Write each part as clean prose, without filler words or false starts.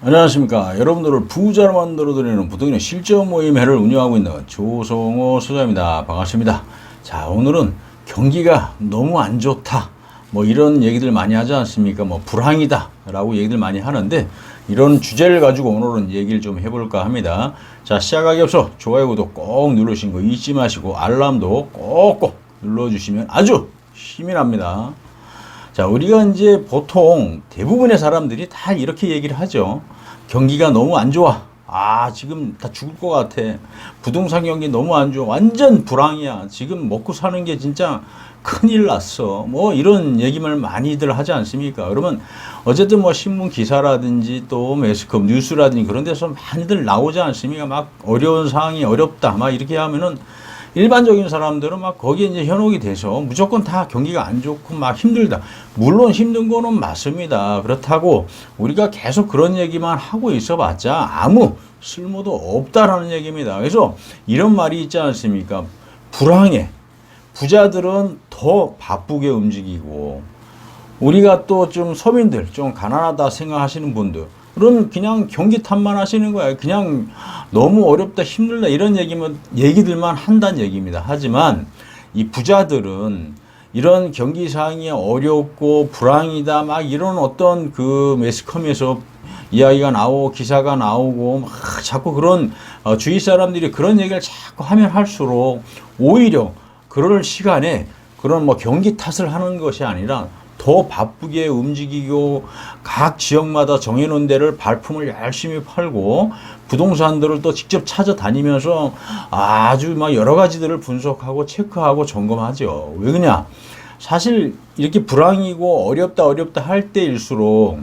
안녕하십니까. 여러분들을 부자로 만들어드리는 부동산 실전 모임회를 운영하고 있는 조성호 소장입니다. 반갑습니다. 자, 오늘은 경기가 너무 안 좋다, 뭐 이런 얘기들 많이 하지 않습니까? 뭐 불황이다 라고 얘기들 많이 하는데, 이런 주제를 가지고 오늘은 얘기를 좀 해볼까 합니다. 자, 시작하기 앞서 좋아요, 구독 꼭 누르신 거 잊지 마시고 알람도 꼭꼭 눌러주시면 아주 힘이 납니다. 자, 우리가 이제 보통 대부분의 사람들이 다 이렇게 얘기를 하죠. 경기가 너무 안 좋아. 지금 다 죽을 것 같아. 부동산 경기 너무 안 좋아. 완전 불황이야. 지금 먹고 사는 게 진짜 큰일 났어. 뭐 이런 얘기를 많이들 하지 않습니까? 그러면 어쨌든 뭐 신문 기사라든지 또 매스컴 뉴스라든지 그런 데서 많이들 나오지 않습니까? 막 어려운 상황이 어렵다, 막 이렇게 하면은 일반적인 사람들은 막 거기에 이제 현혹이 돼서 무조건 다 경기가 안 좋고 막 힘들다. 물론 힘든 거는 맞습니다. 그렇다고 우리가 계속 그런 얘기만 하고 있어 봤자 아무 쓸모도 없다라는 얘기입니다. 그래서 이런 말이 있지 않습니까? 불황에 부자들은 더 바쁘게 움직이고, 우리가 또 좀 서민들, 좀 가난하다 생각하시는 분들은 그냥 경기 탓만 하시는 거예요. 그냥 너무 어렵다, 힘들다 이런 얘기들만 한다는 얘기입니다. 하지만 이 부자들은 이런 경기 상황이 어렵고 불황이다, 막 이런 어떤 그 매스컴에서 이야기가 나오고 기사가 나오고 막 자꾸 그런 주위 사람들이 그런 얘기를 자꾸 하면 할수록 오히려 그럴 시간에 그런 뭐 경기 탓을 하는 것이 아니라 더 바쁘게 움직이고 각 지역마다 정해놓은 데를 발품을 열심히 팔고 부동산들을 또 직접 찾아다니면서 아주 막 여러 가지들을 분석하고 체크하고 점검하죠. 왜 그러냐? 사실 이렇게 불황이고 어렵다 할 때일수록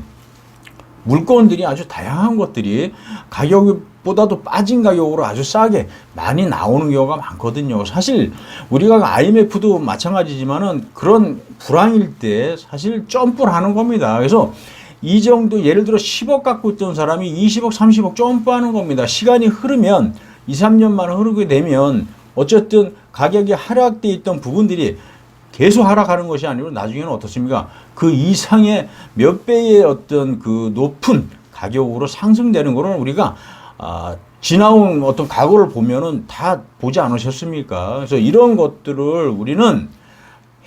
물건들이 아주 다양한 것들이 가격보다도 빠진 가격으로 아주 싸게 많이 나오는 경우가 많거든요. 사실 우리가 IMF도 마찬가지지만은 그런 불황일 때 사실 점프를 하는 겁니다. 그래서 이 정도 예를 들어 10억 갖고 있던 사람이 20억, 30억 점프하는 겁니다. 시간이 흐르면 2, 3년만 흐르게 되면 어쨌든 가격이 하락돼 있던 부분들이 계속 하락하는 것이 아니고 나중에는 어떻습니까? 그 이상의 몇 배의 어떤 그 높은 가격으로 상승되는 거는 우리가 지나온 어떤 과거를 보면은 다 보지 않으셨습니까? 그래서 이런 것들을 우리는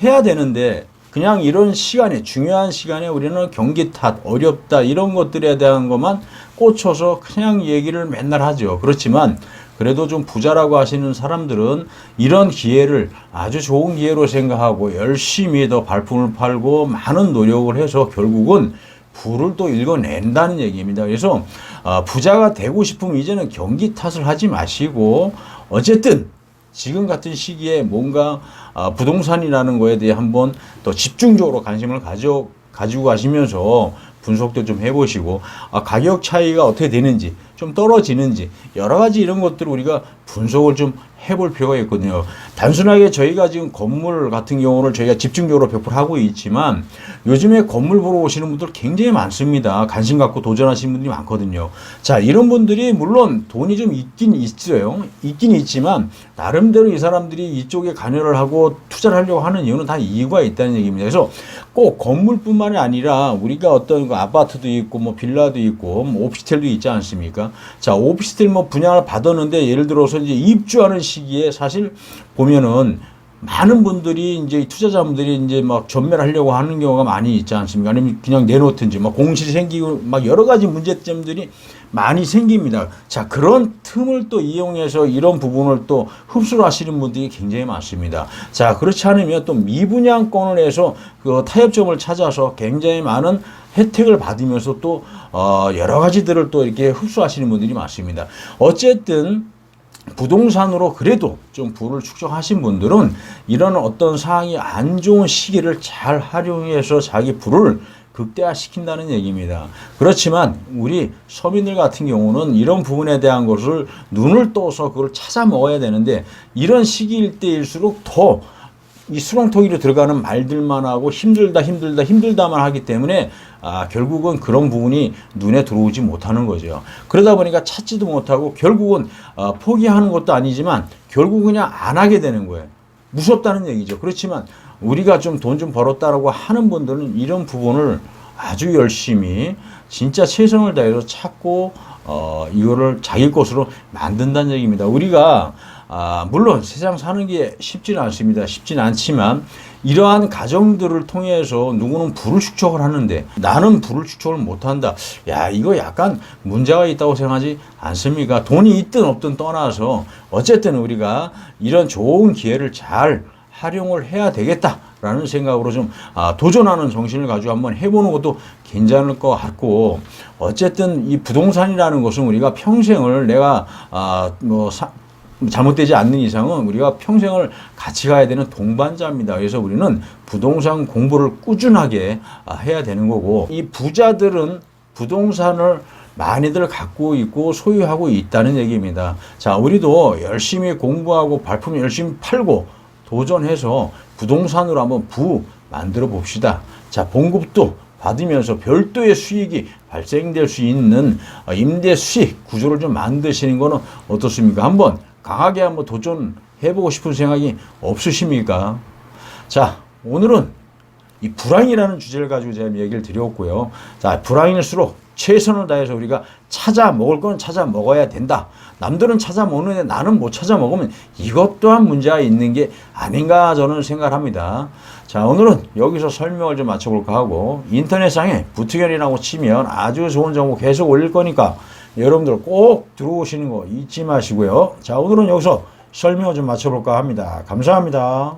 해야 되는데, 그냥 이런 시간에, 중요한 시간에 우리는 경기 탓, 어렵다 이런 것들에 대한 것만 꽂혀서 그냥 얘기를 맨날 하죠. 그렇지만 그래도 좀 부자라고 하시는 사람들은 이런 기회를 아주 좋은 기회로 생각하고 열심히 더 발품을 팔고 많은 노력을 해서 결국은 부를 또 읽어낸다는 얘기입니다. 그래서 부자가 되고 싶으면 이제는 경기 탓을 하지 마시고 어쨌든 지금 같은 시기에 뭔가 부동산이라는 거에 대해 한번 더 집중적으로 관심을 가지고 가시면서 분석도 좀 해보시고 가격 차이가 어떻게 되는지, 좀 떨어지는지 여러 가지 이런 것들을 우리가 분석을 좀 해볼 필요가 있거든요. 단순하게 저희가 지금 건물 같은 경우를 저희가 집중적으로 100% 하고 있지만 요즘에 건물 보러 오시는 분들 굉장히 많습니다. 관심 갖고 도전하시는 분들이 많거든요. 자, 이런 분들이 물론 돈이 좀 있긴 있어요. 있긴 있지만 나름대로 이 사람들이 이쪽에 관여를 하고 투자를 하려고 하는 이유는 다 이유가 있다는 얘기입니다. 그래서 꼭 건물뿐만이 아니라 우리가 어떤 그 아파트도 있고 뭐 빌라도 있고 뭐 오피스텔도 있지 않습니까? 자, 오피스텔 뭐 분양을 받았는데 예를 들어서 이제 입주하는 시기에 사실 보면은 많은 분들이 이제 투자자분들이 이제 막 전매하려고 하는 경우가 많이 있지 않습니까? 아니면 그냥 내놓든지 막 공실이 생기고 막 여러 가지 문제점들이 많이 생깁니다. 자, 그런 틈을 또 이용해서 이런 부분을 또 흡수를 하시는 분들이 굉장히 많습니다. 자, 그렇지 않으면 또 미분양권을 해서 그 타협점을 찾아서 굉장히 많은 혜택을 받으면서 또 여러 가지들을 또 이렇게 흡수하시는 분들이 많습니다. 어쨌든 부동산으로 그래도 좀 부를 축적하신 분들은 이런 어떤 상황이 안 좋은 시기를 잘 활용해서 자기 부를 극대화시킨다는 얘기입니다. 그렇지만 우리 서민들 같은 경우는 이런 부분에 대한 것을 눈을 떠서 그걸 찾아 먹어야 되는데, 이런 시기일 때일수록 더 이 수렁텅이로 들어가는 말들만 하고 힘들다만 하기 때문에 결국은 그런 부분이 눈에 들어오지 못하는 거죠. 그러다 보니까 찾지도 못하고 결국은 포기하는 것도 아니지만 결국 그냥 안 하게 되는 거예요. 무섭다는 얘기죠. 그렇지만 우리가 좀 돈 좀 벌었다라고 하는 분들은 이런 부분을 아주 열심히 진짜 최선을 다해서 찾고 이거를 자기 것으로 만든다는 얘기입니다. 우리가 물론 세상 사는 게 쉽지는 않습니다. 쉽지는 않지만 이러한 가정들을 통해서 누구는 부를 축적을 하는데 나는 부를 축적을 못한다. 야, 이거 약간 문제가 있다고 생각하지 않습니까? 돈이 있든 없든 떠나서 어쨌든 우리가 이런 좋은 기회를 잘 활용을 해야 되겠다라는 생각으로 좀 도전하는 정신을 가지고 한번 해보는 것도 괜찮을 것 같고, 어쨌든 이 부동산이라는 것은 우리가 평생을 내가 잘못되지 않는 이상은 우리가 평생을 같이 가야 되는 동반자입니다. 그래서 우리는 부동산 공부를 꾸준하게 해야 되는 거고, 이 부자들은 부동산을 많이들 갖고 있고 소유하고 있다는 얘기입니다. 자, 우리도 열심히 공부하고 발품 열심히 팔고 도전해서 부동산으로 한번 부 만들어 봅시다. 자, 봉급도 받으면서 별도의 수익이 발생될 수 있는 임대 수익 구조를 좀 만드시는 거는 어떻습니까? 한번 강하게 한번 도전해보고 싶은 생각이 없으십니까? 자, 오늘은 이 불황이라는 주제를 가지고 제가 얘기를 드렸고요. 자, 불황일수록 최선을 다해서 우리가 찾아 먹을 건 찾아 먹어야 된다. 남들은 찾아 먹는데 나는 못 찾아 먹으면 이것 또한 문제가 있는 게 아닌가 저는 생각을 합니다. 자, 오늘은 여기서 설명을 좀 마쳐볼까 하고, 인터넷상에 부트견이라고 치면 아주 좋은 정보 계속 올릴 거니까 여러분들 꼭 들어오시는 거 잊지 마시고요. 자, 오늘은 여기서 설명을 좀 마쳐볼까 합니다. 감사합니다.